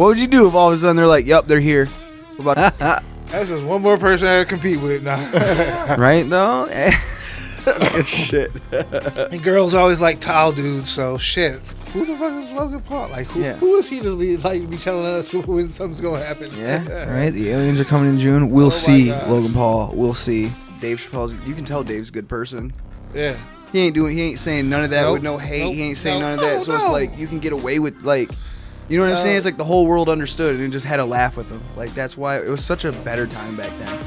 What would you do if all of a sudden they're like, "Yup, they're here"? What about That's just one more person I compete with now. right though? Good shit. And girls always like tall dudes, so shit. Who the fuck is Logan Paul? Like, who is he to be telling us when something's gonna happen? Yeah, right. The aliens are coming in June. We'll see gosh. Logan Paul. We'll see. Dave Chappelle's. You can tell Dave's a good person. Yeah. He ain't saying none of that with no hate. He ain't saying none of that. So it's like you can get away with like, you know what I'm saying? It's like the whole world understood and just had a laugh with him. Like that's why it was such a better time back then.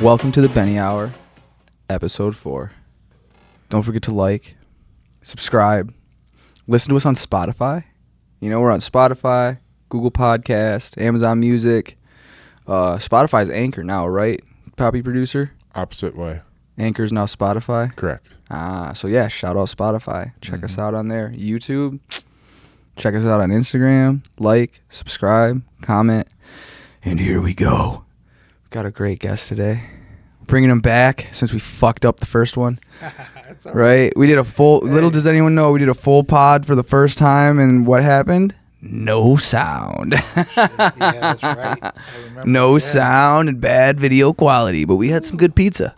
Welcome to the Beni Hour, episode 4. Don't forget to like, subscribe, listen to us on Spotify. You know, we're on Spotify, Google Podcast, Amazon Music. Spotify's Anchor now, right? Poppy producer? Opposite way. Anchor's now Spotify? Correct. So yeah, shout out Spotify. Check us out on there. YouTube. Check us out on Instagram. Like, subscribe, comment. And here we go. Got a great guest today. Bringing him back since we fucked up the first one. That's all right? We did a full, little does anyone know, we did a full pod for the first time, and what happened? No sound. Yeah, that's right. I remember. No sound and bad video quality, but we had some good pizza.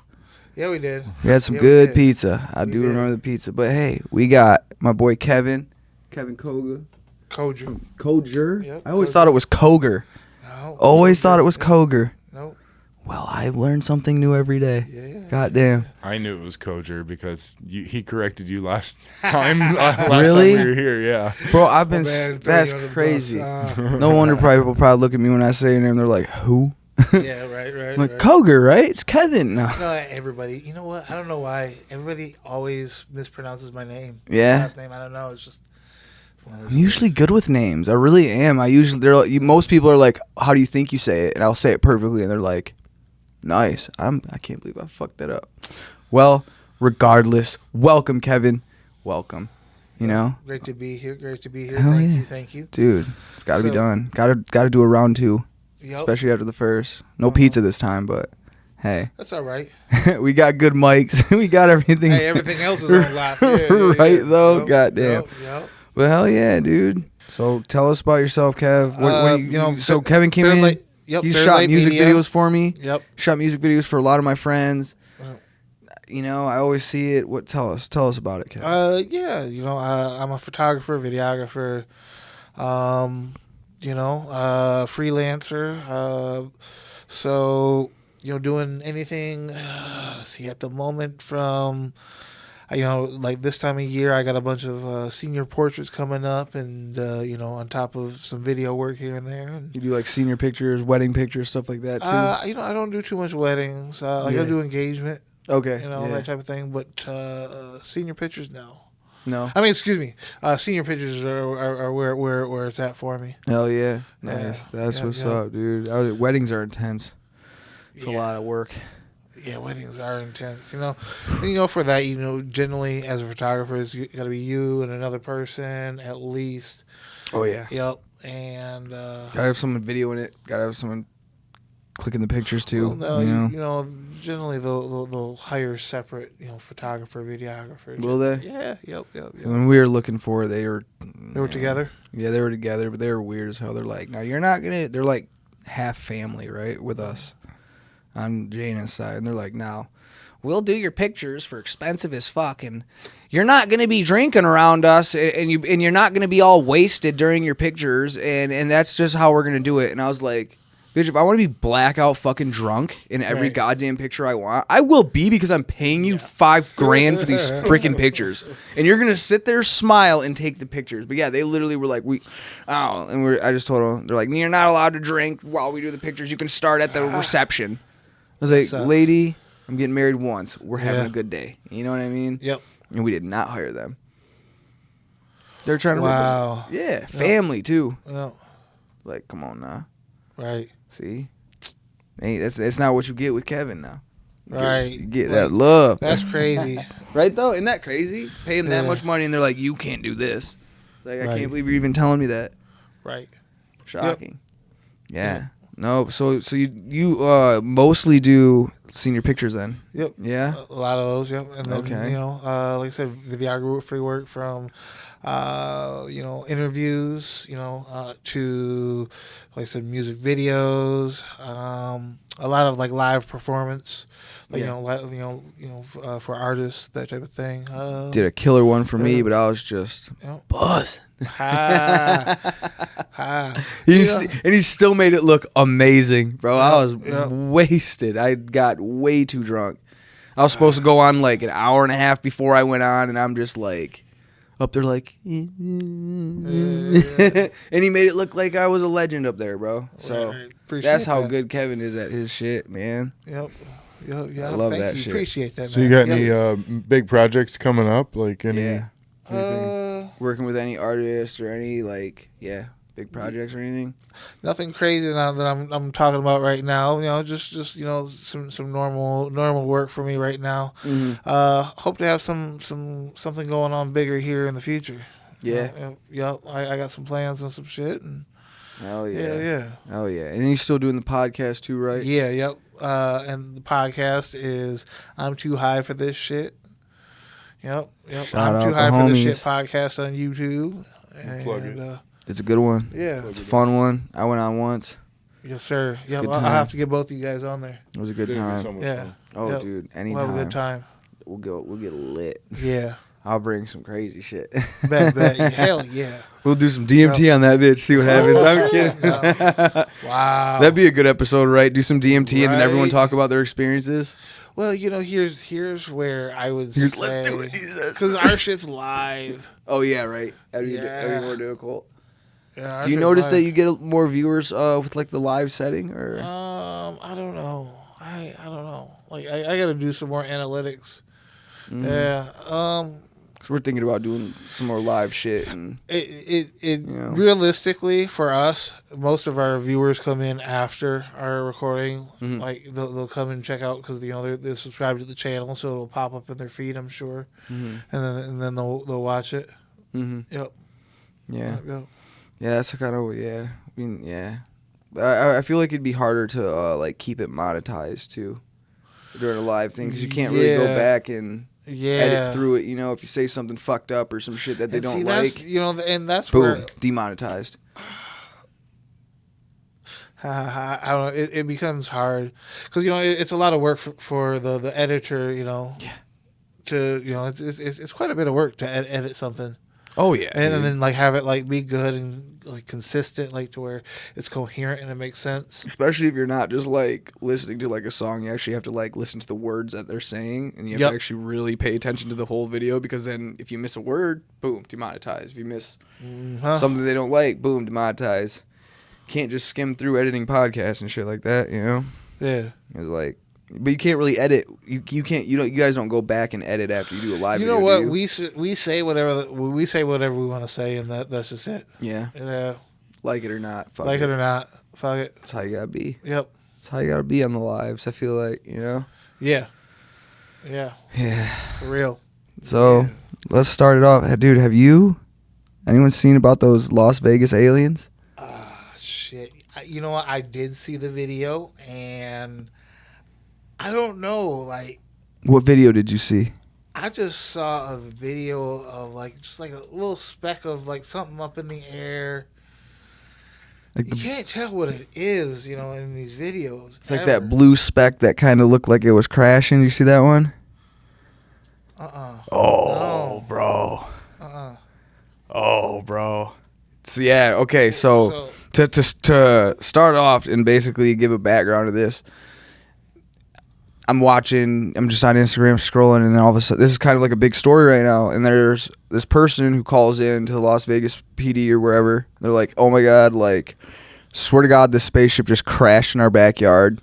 Yeah, we did. We had some good pizza. I do remember the pizza. But hey, we got my boy Kevin Coger. Coger? Yep, I always thought it was Coger. No. Always thought it was Coger. Nope. Well, I learn something new every day. Yeah. Goddamn. I knew it was Coger because he corrected you last time. Last Really? time we were here, yeah. Bro, I've been. Man, That's throw you under the crazy. bus. No wonder people probably look at me when I say your name. They're like, "Who?" Yeah, right. I'm like, Coger, right? It's Kevin. No. No, everybody. You know what? I don't know why everybody always mispronounces my name. Yeah. My last name. I don't know. It's just. I'm usually good with names. I really am. Most people are like, "How do you think you say it?" And I'll say it perfectly, and they're like, "Nice." I can't believe I fucked that up. Well, regardless, welcome, Kevin. Welcome. You know. Great to be here. Hell Thank you. Dude, it's got to be done. Got to do a round 2, especially after the first. No pizza this time, but hey, that's all right. we got good mics. We got everything. Hey, everything else is on lock. Yeah, right though. Yep, Goddamn. Yep. Well, hell yeah, dude. So tell us about yourself, Kev. So Kevin came in. He shot music videos for me. Yep. Shot music videos for a lot of my friends. You know, I always see it. Tell us about it, Kev. Yeah. You know, I'm a photographer, videographer. Freelancer. So you know, doing anything. See, at the moment from. You know, like this time of year, I got a bunch of senior portraits coming up, and you know, on top of some video work here and there. And, you do like senior pictures, wedding pictures, stuff like that too. You know, I don't do too much weddings. I do engagement. Okay. You know, that type of thing. But senior pictures, no. No. I mean, excuse me. Senior pictures are where it's at for me. Hell yeah, nice. That's what's up, dude. Weddings are intense. It's a lot of work. Yeah, weddings are intense, you know. And, you know, for that, you know, generally as a photographer, it's got to be you and another person at least. Oh yeah. Yep. And gotta have someone videoing it. Gotta have someone clicking the pictures too. Well, no, you know, generally they'll hire separate, you know, photographer, videographer. Will they? Yeah. Yep. So when we were looking for it, they were together. Yeah, they were together, but they were weird as hell. They're like, now you're not gonna. They're like half family, right, with us. On Jana's side, and they're like, now we'll do your pictures for expensive as fuck, and you're not gonna be drinking around us, and you're not gonna be all wasted during your pictures, and that's just how we're gonna do it. And I was like, bitch, if I want to be blackout fucking drunk in every goddamn picture I want, I will be, because I'm paying you $5,000 for these freaking pictures, and you're gonna sit there, smile, and take the pictures. But yeah, they literally were like, I just told them, they're like, you're not allowed to drink while we do the pictures. You can start at the reception. I was like, lady, I'm getting married once. We're having a good day. You know what I mean? Yep. And we did not hire them. They're trying to rip us. Yeah, family too. Yep. Like, come on now. Right. See? Hey, that's not what you get with Kevin now. Right. Get that love. That's crazy. Right though? Isn't that crazy? Pay them that Yeah. much money and they're like, you can't do this. Like, I Right. can't believe you're even telling me that. Right. Shocking. Yeah. No, so you mostly do senior pictures then? Yep. Yeah. A lot of those. Yep. And then Okay. like I said, videography work from, interviews. To like I said, music videos. A lot of like live performance. Like for artists, that type of thing. Did a killer one for me, but I was just buzzing. Ha. And he still made it look amazing, bro. I was Yep. wasted. I got way too drunk. I was supposed to go on like an hour and a half before I went on, and I'm just like up there like, and he made it look like I was a legend up there, bro. So that's how good Kevin is at his shit, man. Yep. I love that shit. Appreciate that. So man. you got Yep. any big projects coming up? Like any? Yeah. Working with any artist or any big projects or anything? Nothing crazy that I'm talking about right now. Just some normal work for me right now. Mm-hmm. Hope to have something going on bigger here in the future. Yeah. Yep. I got some plans and some shit. And Hell yeah. Yeah. Oh yeah. And you're still doing the podcast too, right? Yeah. Yep. And the podcast is I'm Too High for This Shit. Yep. Shout I'm out Too the High for This homies. Shit podcast on YouTube. Plug And, it. It's a good one. yeah. It's a fun one. I went on once. Yes, sir. Yep. good I'll time. have to get both of you guys on there. It was a good It'd be time. so much Yeah. fun. Oh, Yep. dude, We'll anytime. have a good time. We'll get lit. Yeah. I'll bring some crazy shit. Bet. Hell yeah. We'll do some DMT on that bitch. See what happens. I'm kidding. Yeah. Wow. That'd be a good episode, right? Do some DMT and then everyone Right. talk about their experiences. Well, here's where I would Let's say, do it. because our shit's live. Oh yeah, right. That'd be Yeah. more difficult. Yeah, our Do you shit's notice live. that you get more viewers with like the live setting, or? I don't know. I don't know. Like I got to do some more analytics. Mm. Yeah. Cause we're thinking about doing some more live shit, and It know. realistically for us, most of our viewers come in after our recording. Mhm. Like they'll come and check out because they're subscribed to the channel, so it'll pop up in their feed, I'm sure, and then they'll watch it. Yep. yeah, Yep. yeah, that's kind of I mean, yeah. I feel like it'd be harder to like keep it monetized too during a live thing because you can't really go Yeah. back and Yeah. edit through it. If you say something fucked up or some shit that they And don't see, like, that's, and that's boom, where demonetized. I don't know. It becomes hard because it's a lot of work for the editor. Yeah. To it's quite a bit of work to edit something, Oh yeah, and then like have it like be good and like consistent, like to where it's coherent and it makes sense. especially if you're not just like listening to like a song, you actually have to like listen to the words that they're saying, and you have Yep. to actually really pay attention to the whole video because then if you miss a word, boom, demonetized. If you miss Uh-huh. something they don't like, boom, demonetized. Can't just skim through editing podcasts and shit like that, Yeah. It's like, but you can't really edit. You can't. You guys don't go back and edit after you do a live. You video, know what? do you? We say whatever we want to say, and that's just it. Yeah, Yeah. like it or not, fuck Like it. it or not, fuck it. That's how you gotta be. Yep. That's how you gotta be on the lives. I feel like Yeah. Yeah. Yeah. For real. So Yeah. let's start it off, dude. Have anyone seen about those Las Vegas aliens? Shit. You know what? I did see the video, and I don't know. Like, What video did you see? I just saw a video of just like a little speck of like something up in the air. Like You can't tell what it is, in these videos. it's like that blue speck that kind of looked like it was crashing. You see that one? Oh, No. bro. Uh-uh. Oh, bro. So yeah, okay. So to start off and basically give a background to this, I'm just on Instagram scrolling, and then all of a sudden, this is kind of like a big story right now. And there's this person who calls in to the Las Vegas PD or wherever. They're like, "Oh my God! Like, swear to God, this spaceship just crashed in our backyard.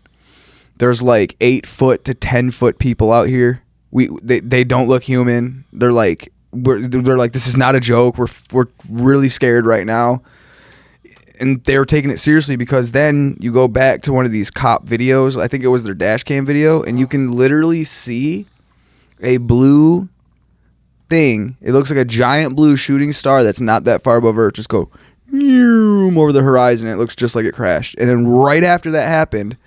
There's like 8 foot to 10 foot people out here. They don't look human. They're like, this is not a joke. We're really scared right now." and they were taking it seriously because then you go back to one of these cop videos. I think it was their dash cam video, and you can literally see a blue thing. It looks like a giant blue shooting star that's not that far above Earth just go over the horizon. It looks just like it crashed. And then right after that happened,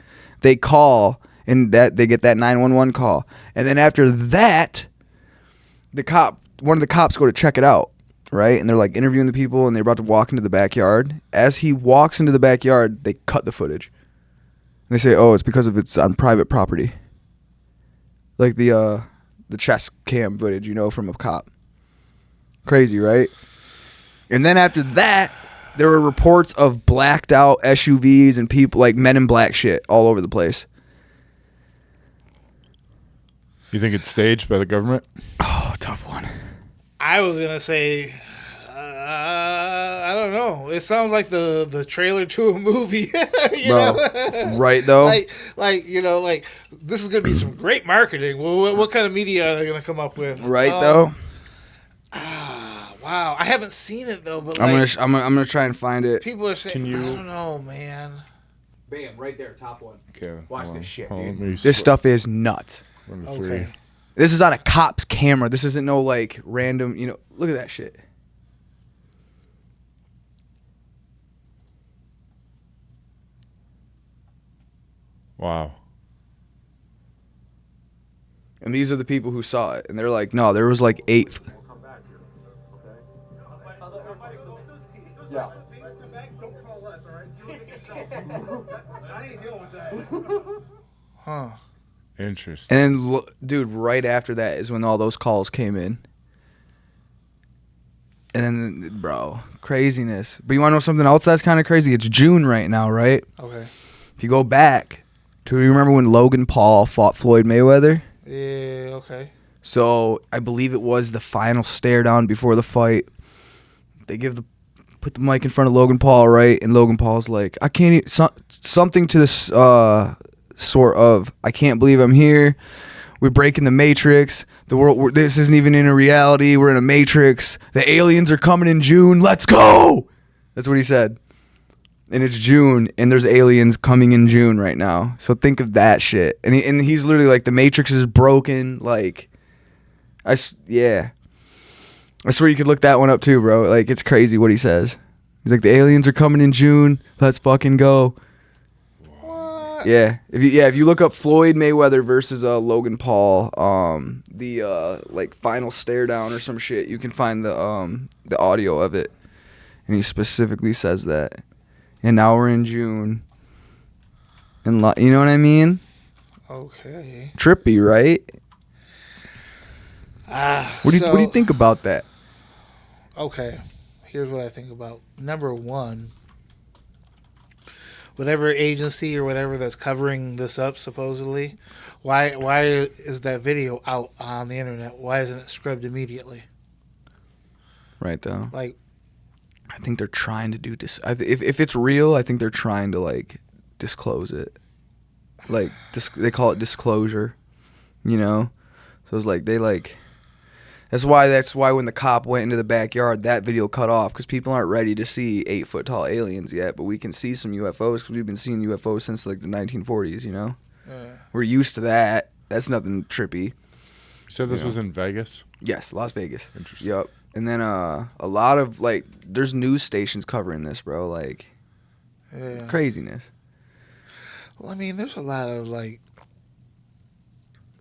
they call, and that they get that 911 call. And then after that, one of the cops go to check it out, right? And they're like interviewing the people, and they're about to walk into the backyard. As he walks into the backyard, they cut the footage. And they say, "Oh, it's because it's on private property." Like the chest cam footage, from a cop. Crazy, right? And then after that, there were reports of blacked out SUVs and people, like Men in Black shit, all over the place. You think it's staged by the government? Oh, tough one. I was gonna say, I don't know. It sounds like the trailer to a movie. Bro, right though? like this is gonna be some great marketing. Well, what kind of media are they gonna come up with? Right though? Wow, I haven't seen it though. But I'm gonna try and find it. People are saying, Can you- I don't know, man. Bam, right there, top one. Okay. Watch this shit, Hold on, dude. let me This sw- stuff is nuts. 1 to 3. Okay. This is on a cop's camera. This isn't no like random. Look at that shit. Wow. And these are the people who saw it, and they're like, no, there was like 8. Yeah. Don't call us, all right? Do it yourself. I ain't dealing with that. Huh. Interesting. And then, dude, right after that is when all those calls came in. And then, bro, craziness. But you want to know something else that's kind of crazy? It's June right now, right? Okay. If you go back to, you remember when Logan Paul fought Floyd Mayweather? Yeah. Okay. So I believe it was the final stare down before the fight. They put the mic in front of Logan Paul, right? And Logan Paul's like, I can't something to this sort of, I can't believe I'm here. We're breaking the matrix. The world, this isn't even in a reality. We're in a matrix. The aliens are coming in June. Let's go. That's what he said. And it's June, and there's aliens coming in June right now. So think of that shit. And he's literally like, the matrix is broken. Like, yeah. I swear you could look that one up too, bro. Like, it's crazy what he says. He's like, the aliens are coming in June. Let's fucking go. What? Yeah. If you look up Floyd Mayweather versus Logan Paul, the like final stare down or some shit, you can find the audio of it. And he specifically says that. And now we're in June. And you know what I mean? Okay. Trippy, right? What do you think about that? Okay, here's what I think about. Number one, whatever agency or whatever that's covering this up, supposedly, why is that video out on the internet? Why isn't it scrubbed immediately? Right, though. Like, I think they're trying to do this. If it's real, I think they're trying to like disclose it. Like they call it disclosure, So it's like they like. That's why when the cop went into the backyard, that video cut off because people aren't ready to see 8-foot tall aliens yet. But we can see some UFOs because we've been seeing UFOs since like the 1940s. We're used to that. That's nothing trippy. You said this was in Vegas? Yes, Las Vegas. Interesting. Yep. And then a lot of like, there's news stations covering this, bro. Like, craziness. well, I mean, there's a lot of like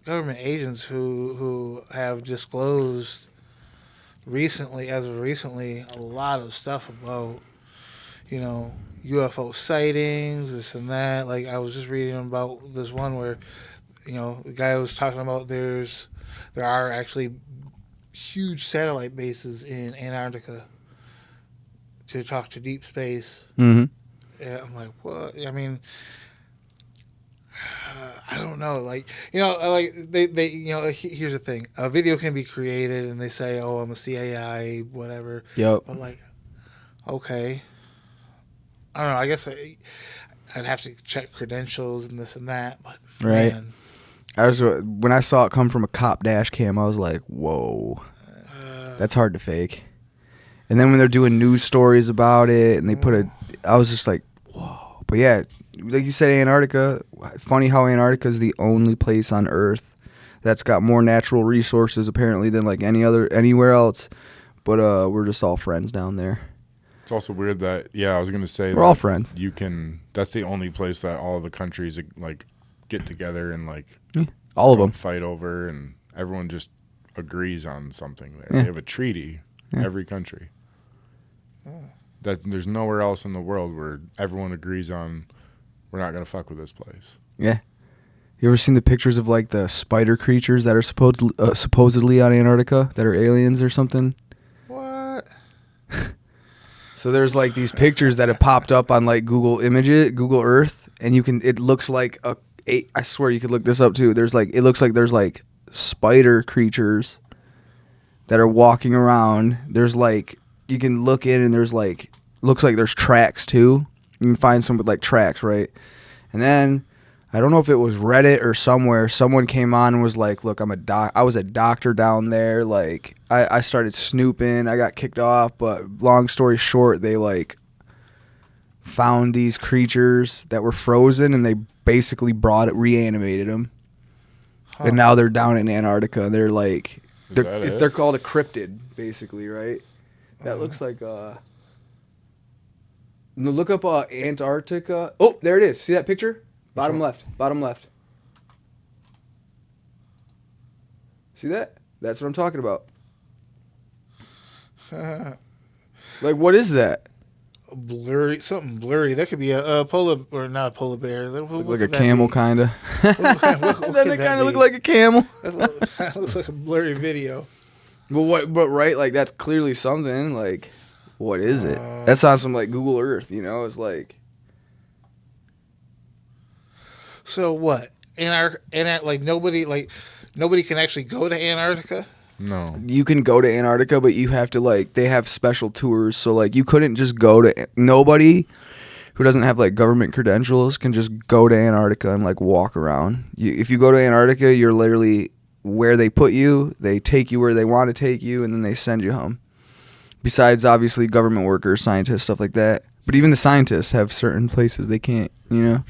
government agents who have disclosed as of recently, a lot of stuff about, UFO sightings, this and that. Like, I was just reading about this one where, the guy was talking about there are actually huge satellite bases in Antarctica to talk to deep space. Mm-hmm. Yeah, I'm like, what? I mean, I don't know. Like, they here's the thing. A video can be created and they say, oh, I'm a CIA, whatever. Yep. But like, okay. I don't know. I guess I'd have to check credentials and this and that. But Right. man, When I saw it come from a cop dash cam, I was like, whoa, that's hard to fake. And then when they're doing news stories about it and they put I was just like, whoa. But yeah, like you said, Antarctica. Funny how Antarctica is the only place on Earth that's got more natural resources apparently than like anywhere else. But we're just all friends down there. It's also weird that I was gonna say we're all friends. That's the only place that all the countries like get together and like all of them fight over, and everyone just agrees on something there. Yeah. They have a treaty, every country. That there's nowhere else in the world where everyone agrees on we're not gonna fuck with this place. Yeah. You ever seen the pictures of like the spider creatures that are supposedly on Antarctica that are aliens or something? What? So there's like these pictures that have popped up on like Google Earth, and it looks like I swear you could look this up too. It looks like there's like spider creatures that are walking around. There's like, you can look in and there's like, looks like there's tracks too. You can find some with like tracks, right? And then I don't know if it was Reddit or somewhere, someone came on and was like, look, I was a doctor down there. Like I started snooping. I got kicked off, but long story short, they like found these creatures that were frozen and they basically reanimated them. Huh. And now they're down in Antarctica and they're like, Is they're called a cryptid basically, right? That looks like look up Antarctica. Oh, there it is. See that picture? Bottom left. See that? That's what I'm talking about. Like, what is that? Something blurry. That could be a polar, or not a polar bear. Look like a camel, kind of. What Then they kind of look like a camel. That looks like a blurry video. But right? Like, that's clearly something. Like, what is it? That's on some, like, Google Earth, you know? It's like... So what? Like nobody can actually go to Antarctica? No. You can go to Antarctica, but you have to, like, they have special tours. So, like, you couldn't just go to... Nobody who doesn't have, like, government credentials can just go to Antarctica and, like, walk around. If you go to Antarctica, you're literally where they put you. They take you where they want to take you, and then they send you home. Besides, obviously, government workers, scientists, stuff like that. But even the scientists have certain places they can't, you know?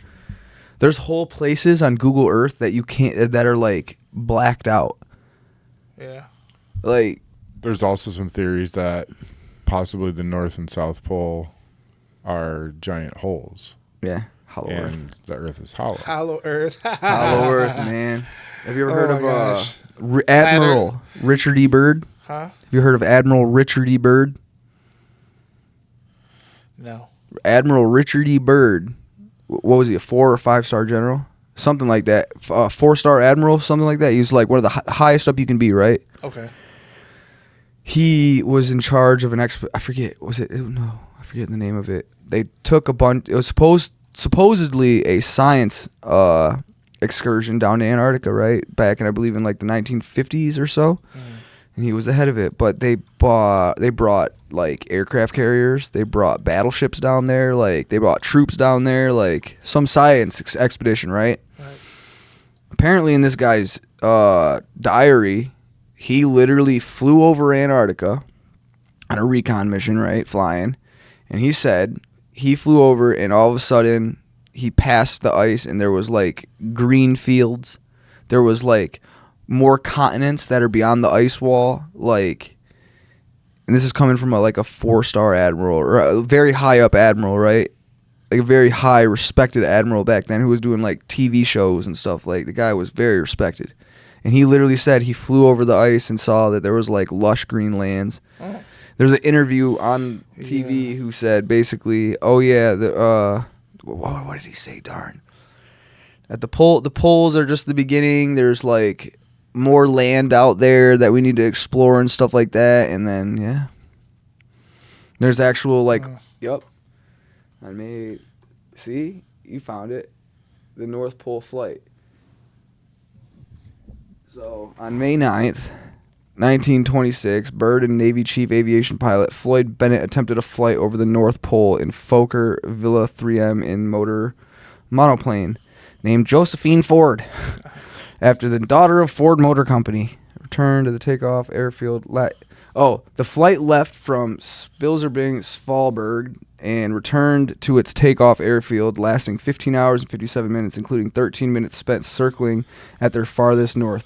There's whole places on Google Earth that you can't, that are like blacked out. Yeah. Like, there's also some theories that possibly the North and South Pole are giant holes. Yeah. Hollow and Earth. The Earth is hollow. Hollow Earth. Hollow Earth, man. Have you ever heard of gosh. Admiral Richard E. Byrd? Huh? Have you heard of Admiral Richard E. Byrd? No. Admiral Richard E. Byrd. What was he, a 4 or 5 star general? Something like that. 4-star admiral, something like that. He was like one of the highest up you can be, right? Okay. He was in charge of an I forget, was it? No, I forget the name of it. They took a bunch, it was supposedly a science excursion down to Antarctica, right? Back in, I believe, in like the 1950s or so. And he was the head of it. But they brought like aircraft carriers. They brought battleships down there. Like, they brought troops down there. Like, some science expedition, right? Apparently, in this guy's diary, he literally flew over Antarctica on a recon mission, right? Flying. And he said he flew over, and all of a sudden, he passed the ice, and there was like green fields. There was like more continents that are beyond the ice wall, like, and this is coming from a 4-star admiral, or a very high up admiral, right? Like a very high respected admiral back then who was doing like TV shows and stuff. Like, the guy was very respected, and he literally said he flew over the ice and saw that there was like lush green lands. There's an interview on TV who said basically, oh yeah, what did he say? Darn. At the poles are just the beginning. There's like more land out there that we need to explore and stuff like that. And then, there's actual yep. See, you found it. The North Pole flight. So on May 9th, 1926, Byrd and Navy Chief Aviation Pilot Floyd Bennett attempted a flight over the North Pole in Fokker Villa 3M in monoplane named Josephine Ford, after the daughter of Ford Motor Company. Returned to the takeoff airfield. Oh, the flight left from Spilsbergen, Svalbard, and returned to its takeoff airfield, lasting 15 hours and 57 minutes, including 13 minutes spent circling at their farthest north.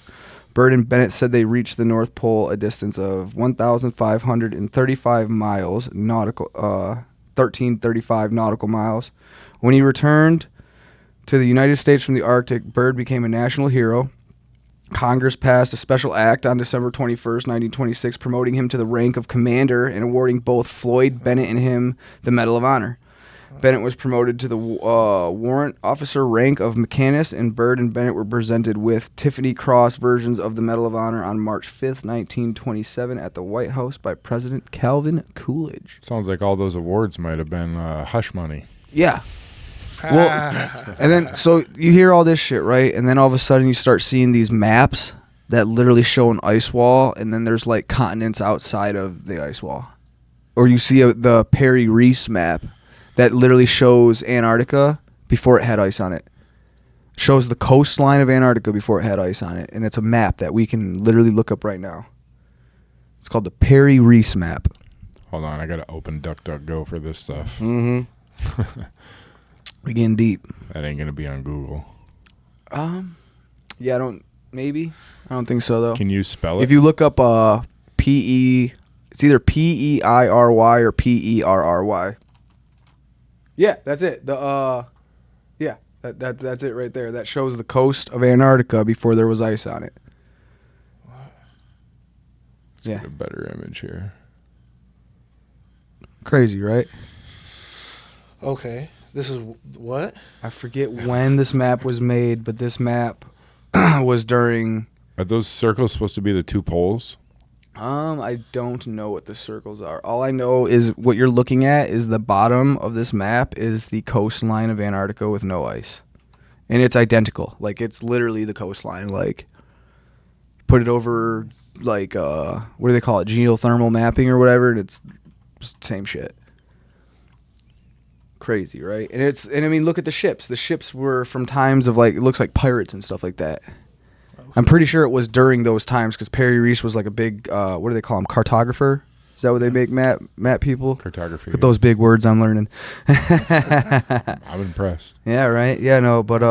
Byrd and Bennett said they reached the North Pole a distance of 1,535 miles, 1335 nautical miles. When he returned to the United States from the Arctic, Byrd became a national hero. Congress passed a special act on December 21st, 1926, promoting him to the rank of commander and awarding both Floyd, Bennett, and him the Medal of Honor. Bennett was promoted to the warrant officer rank of mechanist, and Byrd and Bennett were presented with Tiffany Cross versions of the Medal of Honor on March 5th, 1927, at the White House by President Calvin Coolidge. Sounds like all those awards might have been hush money. Yeah. Well, and then, so you hear all this shit, right? And then all of a sudden you start seeing these maps that literally show an ice wall, and then there's like continents outside of the ice wall. Or you see the Perry Reese map that literally shows Antarctica before it had ice on it. Shows the coastline of Antarctica before it had ice on it. And it's a map that we can literally look up right now. It's called the Perry Reese map. Hold on, I gotta open DuckDuckGo for this stuff. Mm-hmm. We're getting deep. That ain't gonna be on Google. Yeah, I don't think so though. Can you spell it? If you look up P-E, it's either P-E-I-R-Y or P-E-R-R-Y. Yeah, that's it. That's it right there. That shows the coast of Antarctica before there was ice on it. Let's get a better image here. Crazy, right? Okay. This is what? I forget when this map was made, but this map was during... Are those circles supposed to be the two poles? I don't know what the circles are. All I know is what you're looking at is the bottom of this map is the coastline of Antarctica with no ice. And it's identical. Like, it's literally the coastline. Like, put it over, like, what do they call it? Geothermal mapping or whatever, and it's same shit. Crazy, right? And I mean, look at the ships. The ships were from times of, like, it looks like pirates and stuff like that. I'm pretty sure it was during those times because Perry Reese was like a big, what do they call him, cartographer? Is that what they make map people? Cartography. Look at those big words I'm learning. I'm impressed. Yeah, right? Yeah, no, but,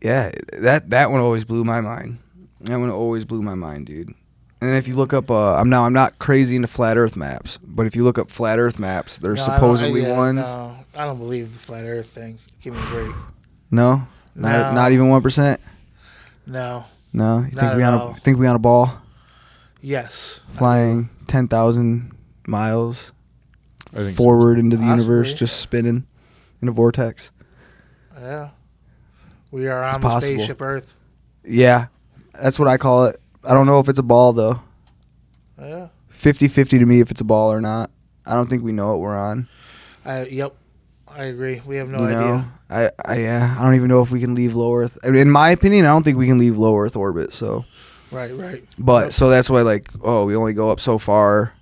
yeah, that one always blew my mind. That one always blew my mind, dude. And if you look up, I'm not crazy into flat Earth maps, but if you look up flat Earth maps, there's supposedly ones. No, I don't believe the flat Earth thing. Give me a break. No? Not even 1%? No. No? You Not think we on a ball? Yes. Flying 10,000 miles I think forward into the Possibly. universe, just spinning in a vortex. Yeah. We are on It's the possible. spaceship Earth. Yeah, that's what I call it. I don't know if it's a ball, though. Yeah. 50-50 to me if it's a ball or not. I don't think we know what we're on. Yep. I agree. We have no You know? idea. I don't even know if we can leave low Earth. I mean, in my opinion, I don't think we can leave low Earth orbit. So, Right. but Yep. so that's why, like, we only go up so far.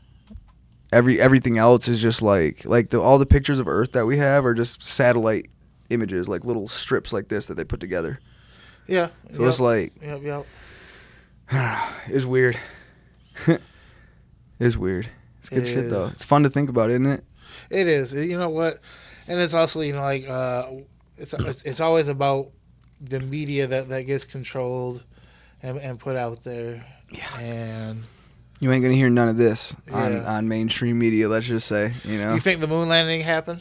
Everything else is just like all the pictures of Earth that we have are just satellite images, like little strips like this that they put together. Yeah. So it's like, Yep. it's weird. It's weird. It's good It shit though. is. It's fun to think about, isn't it? It is. You know what? And it's also, like, it's always about the media that gets controlled and put out there. Yeah. And You ain't gonna hear none of this Yeah. on mainstream media. Let's just say, you think the moon landing happened?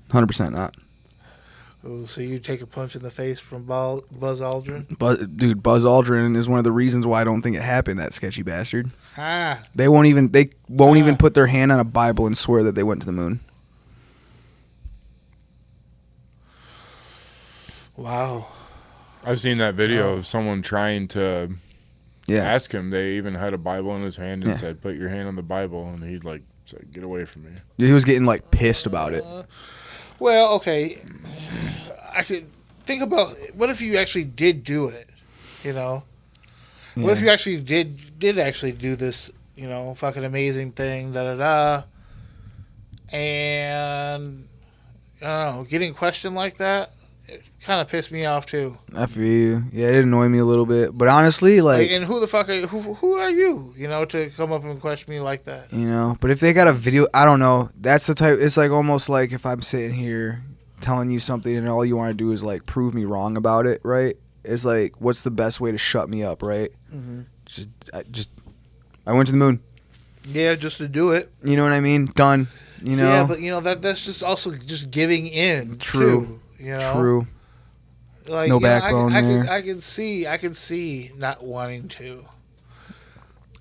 100% not. Oh, so you take a punch in the face from Buzz Aldrin? But dude, Buzz Aldrin is one of the reasons why I don't think it happened. That sketchy bastard. Ah. They won't even put their hand on a Bible and swear that they went to the moon. Wow. I've seen that video of someone trying to Yeah. ask him. They even had a Bible in his hand and Yeah. said, "Put your hand on the Bible," and he'd like say, "Get away from me." He was getting like pissed about it. Well, okay. I could think about what if you actually did do it, you know? What if you actually did actually do this, fucking amazing thing, and I don't know, getting questioned like that kind of pissed me off too. I feel you. Yeah, it annoyed me a little bit. But honestly, like And who the fuck are you? Who are you? You know, to come up and question me like that. you know, but if they got a video, I don't know. That's the type. It's like almost like if I'm sitting here telling you something and all you want to do is like prove me wrong about it, right? It's like, what's the best way to shut me up, right? Mm-hmm. I went to the moon. Yeah, just to do it. You know what I mean? Done. You know. Yeah, but you know that's just also just giving in. True. Too, you know. True. Like, No you know, backbone there. I can see not wanting to.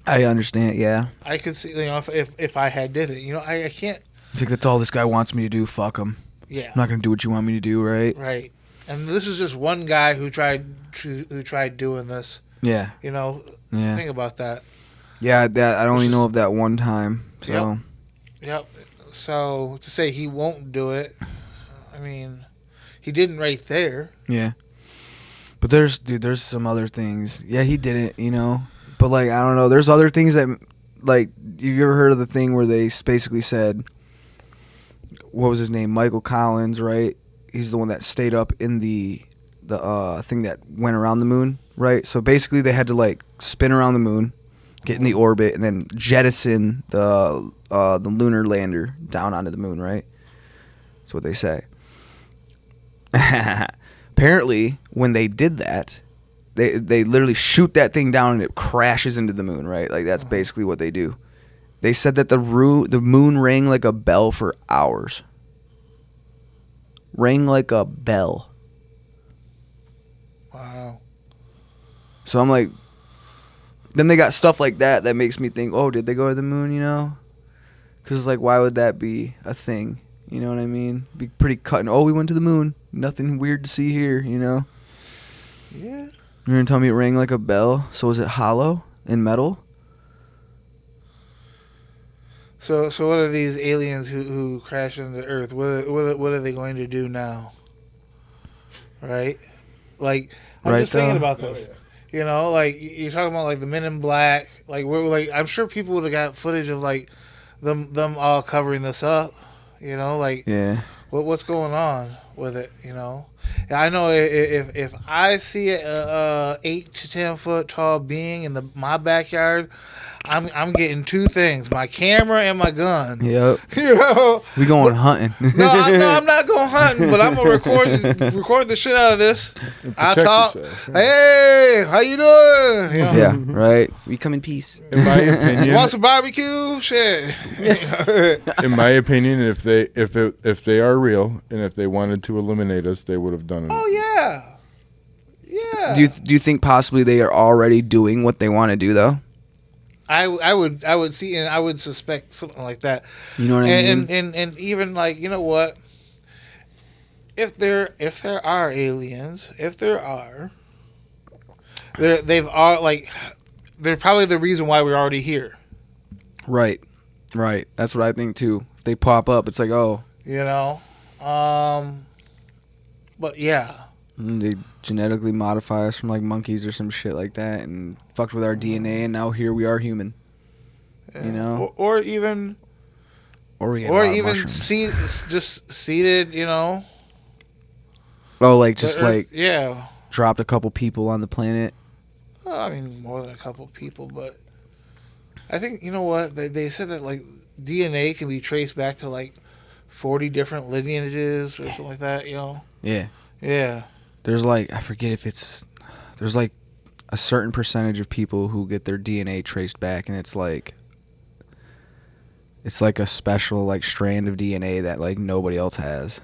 I understand. Yeah. I could see, you know, if I had did it, you know, I can't. It's like that's all this guy wants me to do. Fuck him. Yeah. I'm not gonna do what you want me to do, right? Right. And this is just one guy who tried doing this. Yeah. You know. Yeah. Think about that. Yeah. That I only know of that one time. So. Yep. So to say he won't do it, I mean, he didn't right there. Yeah. But there's some other things. Yeah, he didn't, you know. But like I don't know. There's other things that like you ever heard of the thing where they basically said, what was his name? Michael Collins, right? He's the one that stayed up in the thing that went around the moon, right? So basically they had to like spin around the moon, get in the orbit, and then jettison the lunar lander down onto the moon, right? That's what they say. Apparently, when they did that, they literally shoot that thing down and it crashes into the moon, right? Like that's basically what they do. They said that the moon rang like a bell for hours. Rang like a bell. Wow. So I'm like, then they got stuff like that makes me think, oh, did they go to the moon, you know? Because it's like, why would that be a thing? You know what I mean? Be pretty cut. Oh, we went to the moon. Nothing weird to see here, you know? Yeah. You're going to tell me it rang like a bell? So was it hollow and metal? So what are these aliens who crash into Earth? What are they going to do now? Right? Like, I'm just thinking about this. Oh, yeah. You know, like you're talking about like the Men in Black. Like we're like, I'm sure people would have got footage of like them all covering this up. You know, like Yeah. what's going on with it? You know, and I know if I see a 8 to 10 foot tall being in my backyard, I'm getting two things: my camera and my gun. Yep. You know, We going hunting. no, I'm not going hunting, but I'm gonna record the shit out of this. I Protect talk. yourself. Hey, how you doing? You know, Yeah, right. We come in peace. In my opinion, want some barbecue? Shit. in my opinion, if they are real and if they wanted to eliminate us, they would have done it. Oh yeah, yeah. Do you think possibly they are already doing what they want to do though? I would see, and I would suspect something like that. You know what I mean? And even like, you know what? If there are aliens, they're probably the reason why we're already here. Right. That's what I think too. If they pop up, it's like, oh, You know, but yeah, they genetically modify us from like monkeys or some shit like that, and fucked with our DNA, and now here we are human. You know, or even we ate a lot of even mushrooms. just seated. You know, Oh, like just like yeah. dropped a couple people on the planet. I mean, more than a couple of people, but I think, you know what, they said that like DNA can be traced back to like 40 different lineages or something like that. You know. Yeah. Yeah. There's like, I forget if there's like a certain percentage of people who get their DNA traced back, and it's like a special like strand of DNA that like nobody else has.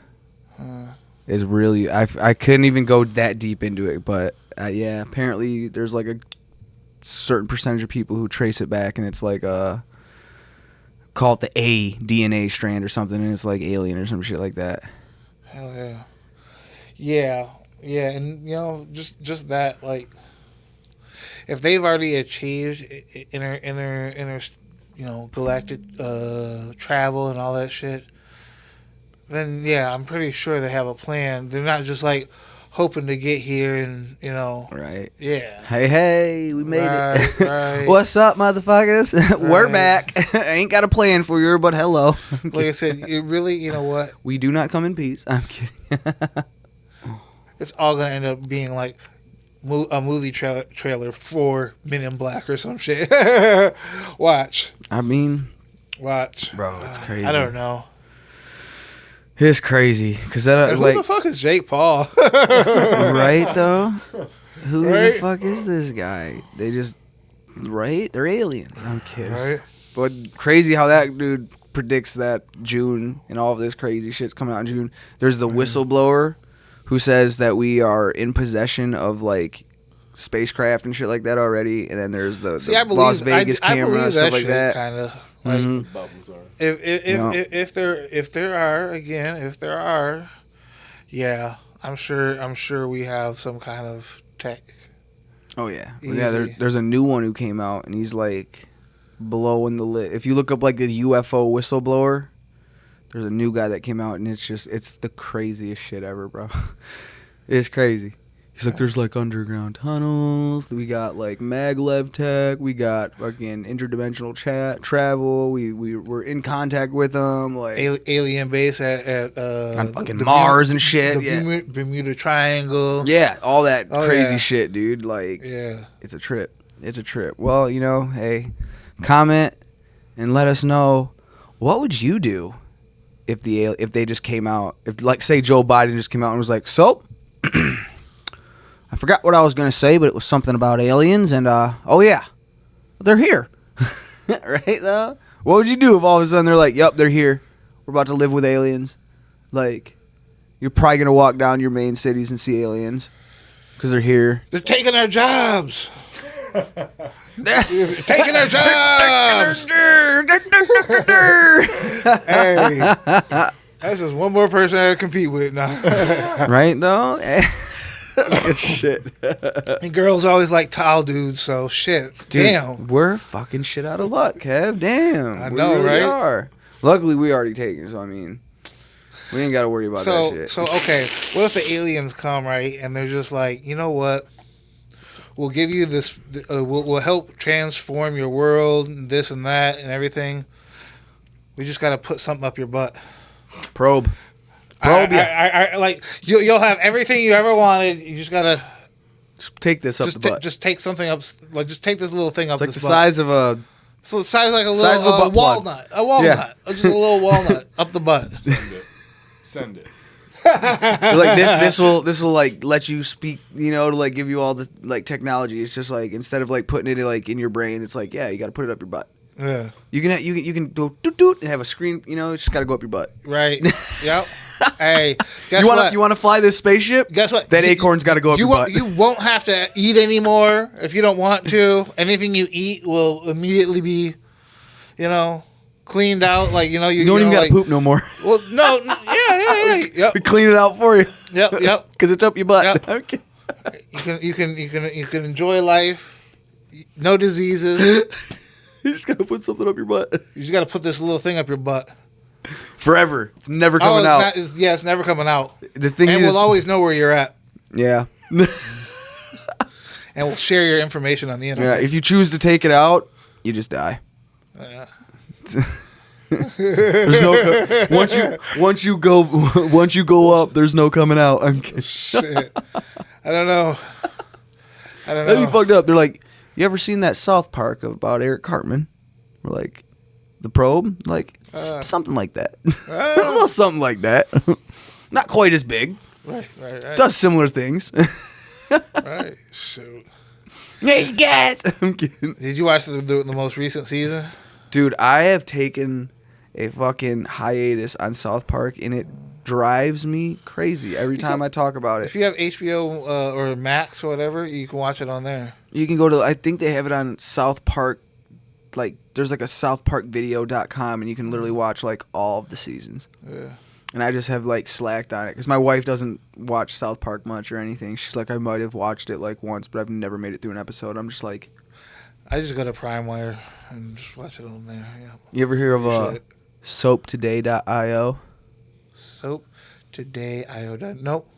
Is really, I couldn't even go that deep into it, but yeah, apparently there's like a certain percentage of people who trace it back, and it's like call it the A DNA strand or something, and it's like alien or some shit like that. Hell yeah. Yeah, and you know, just that, like, if they've already achieved inner you know, galactic travel and all that shit, then yeah, I'm pretty sure they have a plan. They're not just like hoping to get here and, you know. Right. Yeah. Hey, we made it. Right. What's up, motherfuckers? We're Right. back. I ain't got a plan for you, but hello. Like I said, it really, you know what? We do not come in peace. I'm kidding. it's all gonna end up being like a movie trailer for Men in Black or some shit. Watch. I mean, Watch. bro, it's crazy. I don't know. It's crazy because that And who the fuck is Jake Paul? right though. Who the Right? fuck is this guy? They just they're aliens. I'm kidding. Right? But crazy how that dude predicts that June and all of this crazy shit's coming out in June. There's the whistleblower who says that we are in possession of like spacecraft and shit like that already, and then there's the Las Vegas camera stuff like that. Kind of like Bubbles are. if there are, yeah, I'm sure we have some kind of tech. Oh yeah, Easy. yeah. There's a new one who came out, and he's like blowing the lid. If you look up like the UFO whistleblower, there's a new guy that came out, and it's the craziest shit ever, bro. It's crazy. He's like, there's like underground tunnels. We got like maglev tech. We got fucking interdimensional travel. We're in contact with them. Like Alien base at on fucking Mars and shit. The Bermuda Triangle. Yeah, all that crazy yeah. shit, dude. Like, Yeah. it's a trip. It's a trip. Well, hey, comment and let us know, what would you do if they just came out? If, like, say Joe Biden just came out and was like, so, I forgot what I was going to say, but it was something about aliens, and, oh yeah, they're here. Right, though? What would you do if all of a sudden they're like, yep, they're here. We're about to live with aliens. Like, you're probably going to walk down your main cities and see aliens because they're here. They're taking our jobs. They're taking our jobs. Hey, that's just one more person I gotta compete with now. Right, though? Good shit. And girls always like tall dudes, so shit. Dude, damn. we're fucking shit out of luck, Kev. Damn. I We know, really right? are. Luckily, we already taken, so I mean, we ain't got to worry about that shit. So okay, what if the aliens come, right, and they're just like, you know what? We'll give you this. We'll help transform your world, and this and that, and everything. We just gotta put something up your butt. Probe. I like you'll have everything you ever wanted. You just gotta Take this up the butt. just take something up. Like just take this little thing up. It's like this the butt. size of a... So the size like a size of a little butt plug. walnut. A walnut. Just a little walnut up the butt. Send it. like this will like let you speak, to like give you all the like technology. It's just like instead of like putting it like in your brain, it's like, yeah, you got to put it up your butt. Yeah. You can do doot doot and have a screen. It's just got to go up your butt. Right. Yep. Hey, guess You what? want to fly this spaceship? Guess what? That acorn's got to go up your butt. You won't have to eat anymore if you don't want to. Anything you eat will immediately be, cleaned out. Like you don't even got to poop no more. Well, no, yeah. Yep. We clean it out for you. Yep. Because it's up your butt. Yep. Okay. You can enjoy life. No diseases. You just gotta put something up your butt. You just got to put this little thing up your butt. Forever. It's never coming out. It's never coming out. The thing And is, we'll always know where you're at. yeah. And we'll share your information on the Yeah. internet. If you choose to take it out, you just die. Yeah. There's no once you go up, there's no coming out. I'm kidding. Shit. I don't know. That'd be fucked up. They're like, you ever seen that South Park about Eric Cartman? We're like, the probe, like something like that. A little something like that. Not quite as big. Right. Does similar things. Right. Shoot. Hey guys, I'm kidding. Did you watch the most recent season? Dude, I have taken a fucking hiatus on South Park, and it drives me crazy every time I talk about it. If you have HBO or Max or whatever, you can watch it on there. You can go to, I think they have it on South Park, like, there's like a southparkvideo.com, and you can literally watch, like, all of the seasons. Yeah. And I just have, like, slacked on it, because my wife doesn't watch South Park much or anything. She's like, I might have watched it, like, once, but I've never made it through an episode. I'm just like... I just go to PrimeWire and just watch it on there. Yeah. You ever hear of soaptoday.io? Soap Today IO. Nope.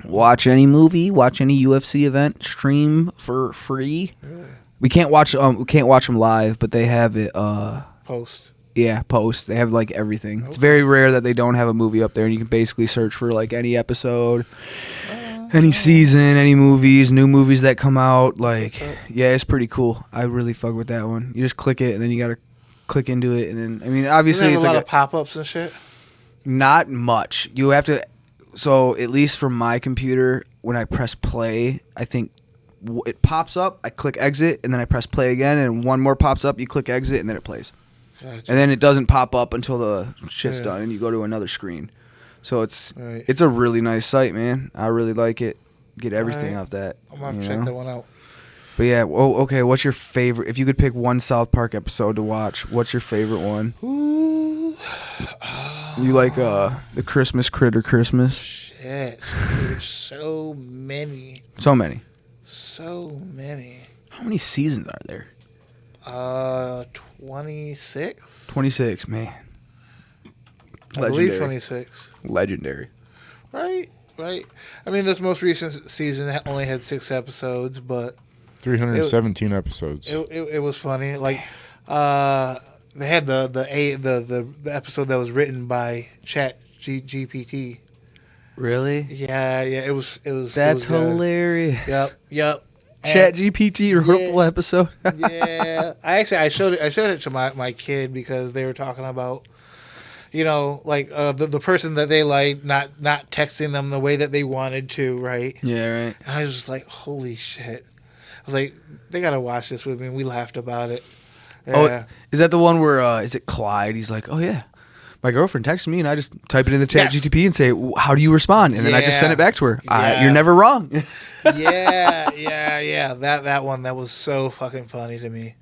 Watch any movie, watch any UFC event, stream for free. Really? We can't watch them live, but they have it. Post. Yeah, post. They have like everything. Okay. It's very rare that they don't have a movie up there, and you can basically search for like any episode. Any season, any movies, new movies that come out. Like, yeah, it's pretty cool. I really fuck with that one. You just click it, and then you gotta click into it, and then I mean, obviously, Does it it's have a lot like of pop-ups and shit. not much. You have to. So at least from my computer, when I press play, I think it pops up. I click exit, and then I press play again, and one more pops up. You click exit, and then it plays. Gotcha. And then it doesn't pop up until the shit's Yeah. done, and you go to another screen. So it's Right. a really nice site, man. I really like it. Get everything Alright. off that. I'm gonna you check know? that one out. But yeah, okay. What's your favorite? If you could pick one South Park episode to watch, what's your favorite one? Ooh. You like the Christmas Critter Christmas? Shit. There's so many. So many. So many. How many seasons are there? 26? 26, man. I believe 26. Legendary. Right. I mean, this most recent season only had 6 episodes, but 317 episodes. it was funny. Like, they had the episode that was written by GPT. Really? Yeah. It was. That's good. hilarious. Yep. Chat GPT or hurtful episode. Yeah. I showed it to my kid because they were talking about, like the person that they like not texting them the way that they wanted to, right? Yeah, right. And I was just like, holy shit. I was like, they gotta watch this with me. And we laughed about it. Yeah. Oh, is that the one where is it Clyde? He's like, oh yeah, my girlfriend texted me, and I just type it in the chat Yes. GTP and say, how do you respond? And then I just send it back to her. Yeah. You're never wrong. yeah. That one, that was so fucking funny to me.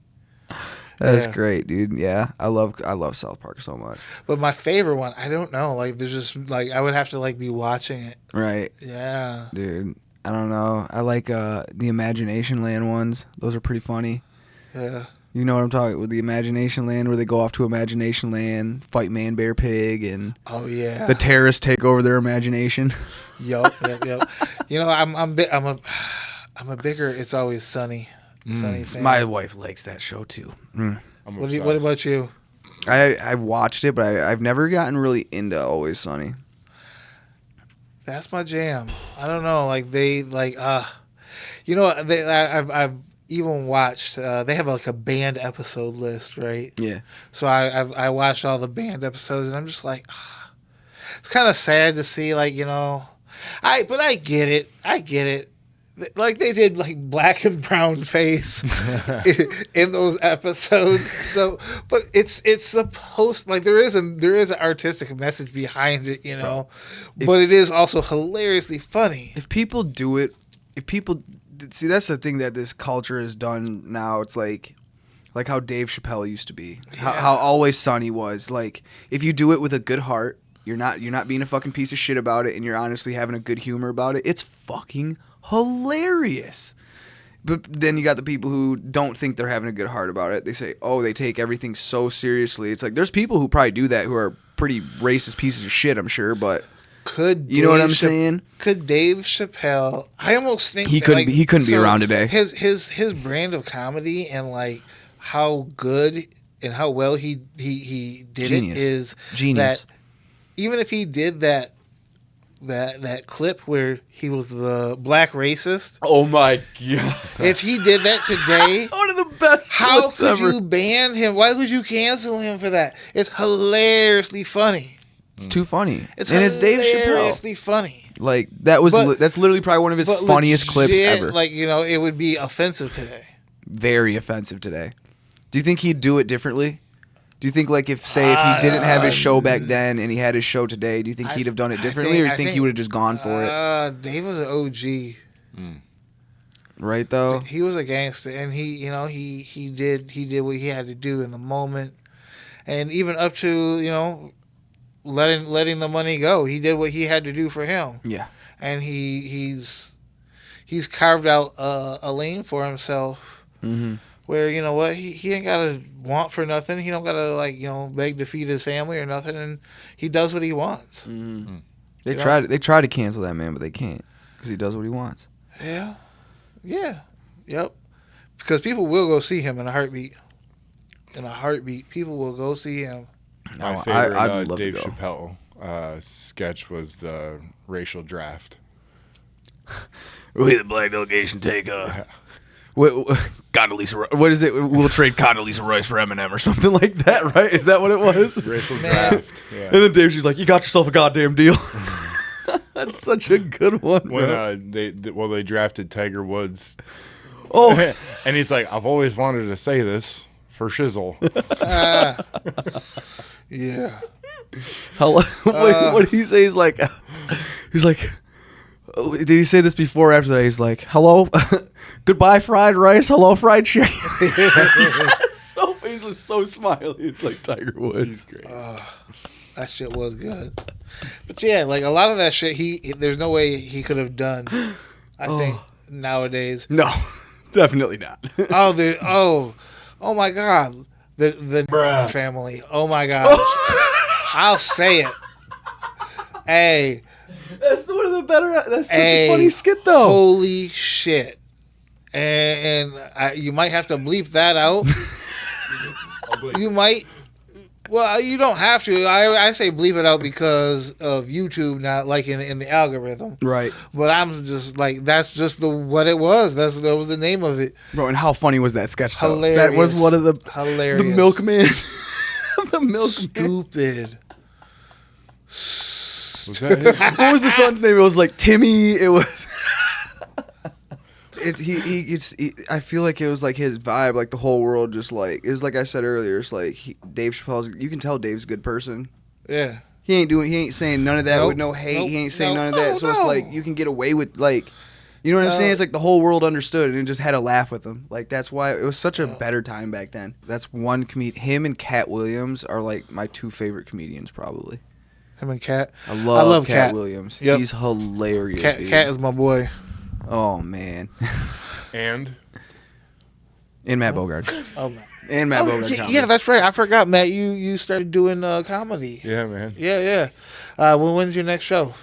That's Yeah. great, dude. Yeah, I love South Park so much. But my favorite one, I don't know. Like, there's just like I would have to like be watching it. Right, Yeah. dude. I don't know. I like the Imagination Land ones. Those are pretty funny. Yeah. You know what I'm talking with the Imagination Land, where they go off to Imagination Land, fight Man Bear Pig, and Oh yeah. the terrorists take over their imagination. Yup. I'm a bigger It's Always Sunny fan. My wife likes that show too. I'm What obsessed. about you? I've watched it, but I've never gotten really into Always Sunny. That's my jam. I don't know. Like I've even watched. They have like a band episode list, right? Yeah. So I watched all the band episodes, and I'm just like, it's kind of sad to see, like, but I get it. Like, they did like black and brown face in those episodes. So, but it's supposed, like, there is an artistic message behind it, but it is also hilariously funny. If people do it, see, that's the thing that this culture has done now. It's like how Dave Chappelle used to be, how Always Sunny was. Like, if you do it with a good heart, you're not being a fucking piece of shit about it, and you're honestly having a good humor about it. It's fucking hilarious. But then you got the people who don't think they're having a good heart about it. They say, oh, they take everything so seriously. It's like, there's people who probably do that who are pretty racist pieces of shit, I'm sure, but you know what I'm saying? Could Dave Chappelle? I almost think He that, couldn't be around today. His brand of comedy and like how good and how well he did Genius. it is Genius. that even if he did that clip where he was the black racist, Oh my god. if he did that today, One of the best how clips could ever. you ban him? Why would you cancel him for that? It's hilariously funny. It's too funny. It's and it's Dave Chappelle. hilariously funny. Like, that's literally probably one of his But funniest clips legit, ever. Like, it would be offensive today. Very offensive today. Do you think he'd do it differently? Do you think, like, if he didn't have his show back then and he had his show today, do you think he'd have done it differently, or do you think he would have just gone for it? Dave was an OG. Right, though? He was a gangster, and he did what he had to do in the moment, and even up to letting the money go. He did what he had to do for him. Yeah. And he's carved out a lane for himself. Mm-hmm. Where, you know what, he ain't gotta want for nothing. He don't gotta beg to feed his family or nothing, and he does what he wants. Mm-hmm. They try to cancel that man, but they can't because he does what he wants. Yeah, yep. Because people will go see him in a heartbeat. People will go see him. My Oh, favorite I'd love to Dave go. Chappelle sketch was the racial draft. We the black delegation take Condoleezza. What is it? We'll trade Condoleezza Rice for Eminem or something like that, right? Is that what it was? Racial draft. Yeah. And then Dave, she's like, "You got yourself a goddamn deal." That's such a good one. When they drafted Tiger Woods. Oh, And he's like, I've always wanted to say this for shizzle. Yeah. hello. Wait, what did he say? He's like, oh, did he say this before or after that? He's like, hello, goodbye fried rice, hello fried chicken. So face was so smiley. It's like Tiger Woods. He's great. That shit was good. But yeah, like a lot of that shit, there's no way he could have done. I think nowadays. No, definitely not. Oh my God, the family. Oh my gosh, I'll say it. Hey, That's one of the better. That's such a funny skit though. Holy shit! And you might have to bleep that out. You might. Well, you don't have to. I say bleep it out because of YouTube not liking it in the algorithm. Right. But I'm just like, that's just what it was. That was the name of it. Bro, and how funny was that sketch though? Hilarious. That was one of the Hilarious. The milkman. The milkman. Stupid. Was that his? What was the son's name? It was like Timmy. It was. I feel like it was like his vibe, like the whole world just like, it was like I said earlier, it's like Dave Chappelle's, you can tell Dave's a good person. Yeah. He ain't saying none of that Nope. with no hate. Nope. He ain't saying Nope. none of that. No, So it's no. like, you can get away with like, you know what I'm saying? It's like the whole world understood and just had a laugh with him. Like that's why it was such a better time back then. That's one him and Cat Williams are like my two favorite comedians probably. Him and Cat. I love Cat Cat Williams. Yep. He's hilarious. Cat is my boy. Oh man. And And Matt Bogart. Oh man. And Matt Bogart. Yeah, that's right. I forgot, Matt. You started doing comedy. yeah, man. Yeah. When's your next show?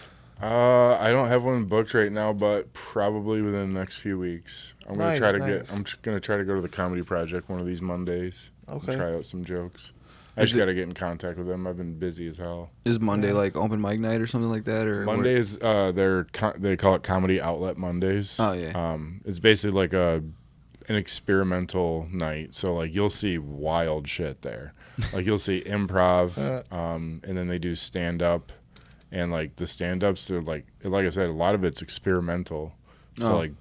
I don't have one booked right now, but probably within the next few weeks. I'm gonna Nice, try to nice. I'm gonna try to go to the Comedy Project one of these Mondays. Okay. And try out some jokes. I just gotta get in contact with them. I've been busy as hell. Is Monday like open mic night or something like that? Or Monday is they call it Comedy Outlet Mondays. Oh, yeah. It's basically like an experimental night. So like you'll see wild shit there. Like you'll see improv, and then they do stand up, and like the stand ups they're like I said, a lot of it's experimental. So like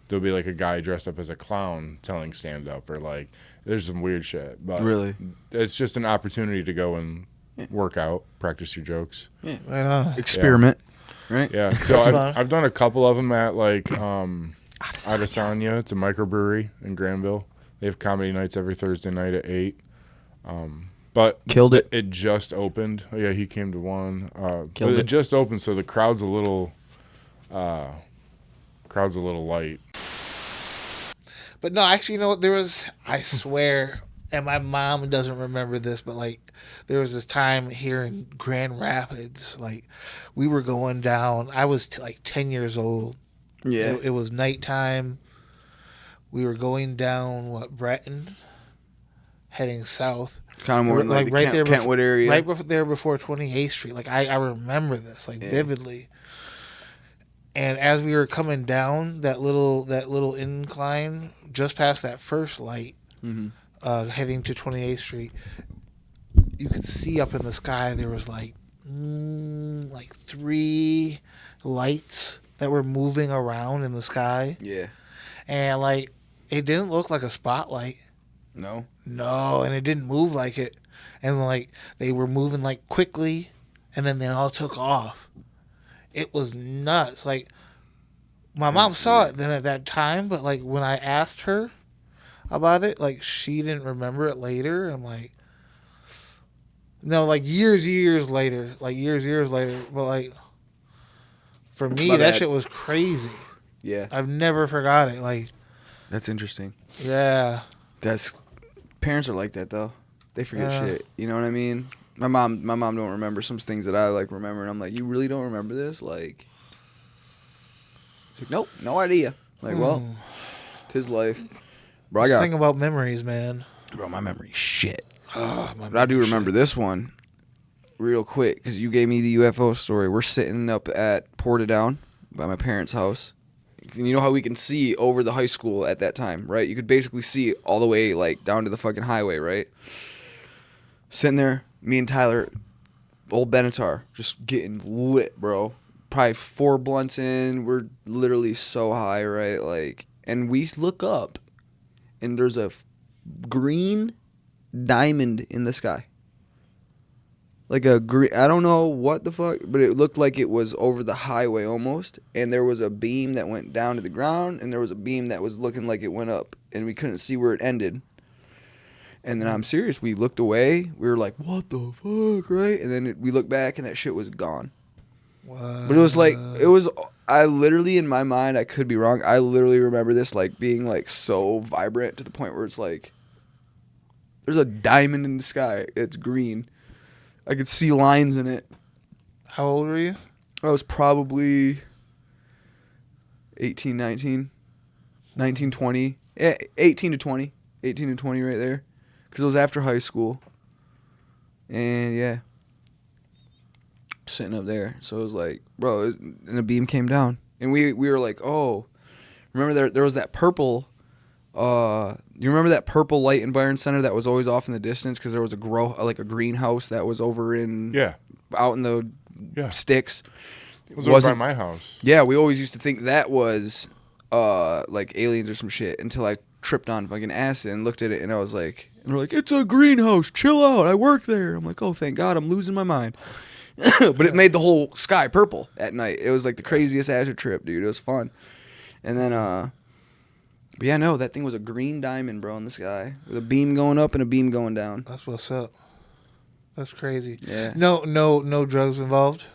there'll be like a guy dressed up as a clown telling stand up, or like there's some weird shit. But Really? it's just an opportunity to go and work out, practice your jokes. Right on. experiment, right? Yeah, so That's fun. I've done a couple of them at like Adesanya. It's a microbrewery in Granville. They have comedy nights every Thursday night at 8. But Killed it. It just opened. Oh, yeah, he came to one. Killed but it. it just opened, so the crowd's a little light. But no, actually, you know what? There was, I swear, and my mom doesn't remember this, but like, there was this time here in Grand Rapids, like, we were going down. I was like 10 years old. Yeah. It was nighttime. We were going down, Breton, heading south. Kind of more in, like the right there, Kentwood area. right there before 28th Street. Like I remember this vividly. And as we were coming down that little incline, just past that first light, heading to 28th Street, you could see up in the sky there was like 3 lights that were moving around in the sky, Yeah. and like it didn't look like a spotlight. No. No, and it didn't move like it. And like they were moving like quickly, and then they all took off. It was nuts. Like my mom saw it then at that time, but like when I asked her about it, like she didn't remember it later. I'm like, no, like years later. But like for me, My that bad. shit was crazy. Yeah. I've never forgot it. Like, That's interesting. yeah. Parents are like that though. They forget Yeah. shit. You know what I mean? My mom don't remember some things that I like remember, and I'm like, you really don't remember this? Like, she's like, nope, no idea. Like, well, it's his life. Bro, Just think about memories, man. bro, my memory's shit. Oh, my But I do memory's remember this one real quick because you gave me the UFO story. We're sitting up at Portadown by my parents' house, you know how we can see over the high school at that time, right? You could basically see all the way like down to the fucking highway, right? Sitting there, me and Tyler, old Benatar, just getting lit, bro. Probably 4 blunts in. We're literally so high, right? Like, and we look up, and there's a green diamond in the sky. Like a green, I don't know what the fuck, but it looked like it was over the highway almost. And there was a beam that went down to the ground, and there was a beam that was looking like it went up, and we couldn't see where it ended. And then I'm serious, we looked away. We were like, what the fuck, right? And then we looked back, and that shit was gone. What? But it was, I literally, in my mind, I could be wrong, I literally remember this like being like so vibrant to the point where it's like, there's a diamond in the sky. It's green. I could see lines in it. How old were you? I was probably 18, 19, 19, 20. 18 to 20. 18 to 20 right there. Because it was after high school. And yeah. Sitting up there. So it was like, bro, and a beam came down. And we were like, oh. Remember there was that purple... you remember that purple light in Byron Center that was always off in the distance because there was a greenhouse that was over in out in the sticks. It was over by my house. Yeah, we always used to think that was like aliens or some shit until I tripped on fucking acid and looked at it and I was like, and they're like, it's a greenhouse, chill out, I work there. I'm like, oh thank God, I'm losing my mind. But it made the whole sky purple at night. It was like the craziest acid trip, dude. It was fun. And then but yeah, no, that thing was a green diamond, bro, in the sky with a beam going up and a beam going down. That's what's up. That's crazy. Yeah. No drugs involved.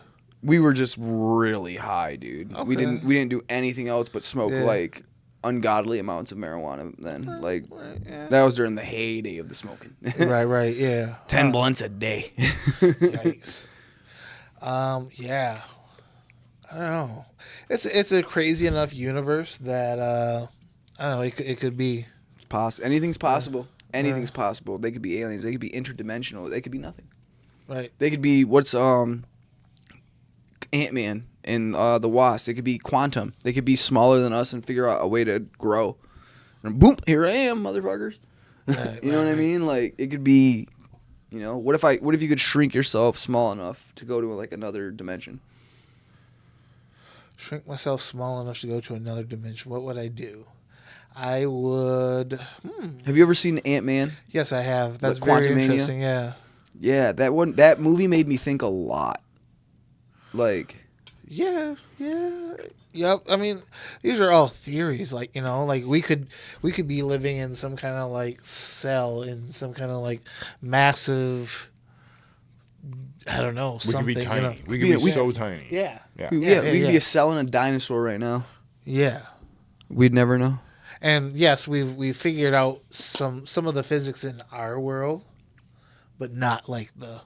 We were just really high, dude. Okay. We didn't do anything else but smoke like ungodly amounts of marijuana. Then that was during the heyday of the smoking. right, yeah. 10 blunts a day. Yikes. Yeah. I don't know. It's a crazy enough universe that I don't know. It could be. It's possible. Anything's possible. Anything's possible. They could be aliens. They could be interdimensional. They could be nothing. Right. They could be what's Ant-Man and the Wasp. They could be quantum. They could be smaller than us and figure out a way to grow. And boom, here I am, motherfuckers. Right, you know what I mean? Like it could be, you know, what if you could shrink yourself small enough to go to like another dimension? Shrink myself small enough to go to another dimension. What would I do? I would. Have you ever seen Ant-Man? Yes, I have. That's Like very Quantumania? interesting. Yeah. Yeah, that movie made me think a lot. Like, Yeah. Yep. I mean, these are all theories. Like, you know, like we could be living in some kind of like cell in some kind of like massive. I don't know. We could be tiny. You know? We could be so tiny. Yeah. we could be a cell in a dinosaur right now. Yeah. We'd never know. And yes, we've figured out some of the physics in our world, but not like the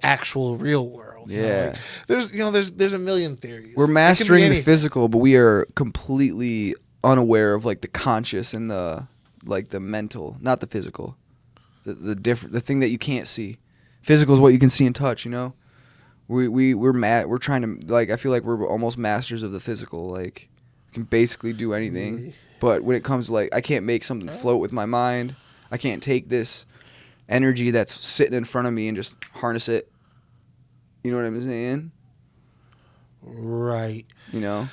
actual real world. You know? Yeah. Like, there's a million theories. We're mastering the physical, but we are completely unaware of like the conscious and the mental, not the physical. The thing that you can't see. Physical is what you can see and touch, you know? We're trying to, like, I feel like we're almost masters of the physical. Like, we can basically do anything. But when it comes to, like, I can't make something float with my mind. I can't take this energy that's sitting in front of me and just harness it. You know what I'm saying? Right. You know?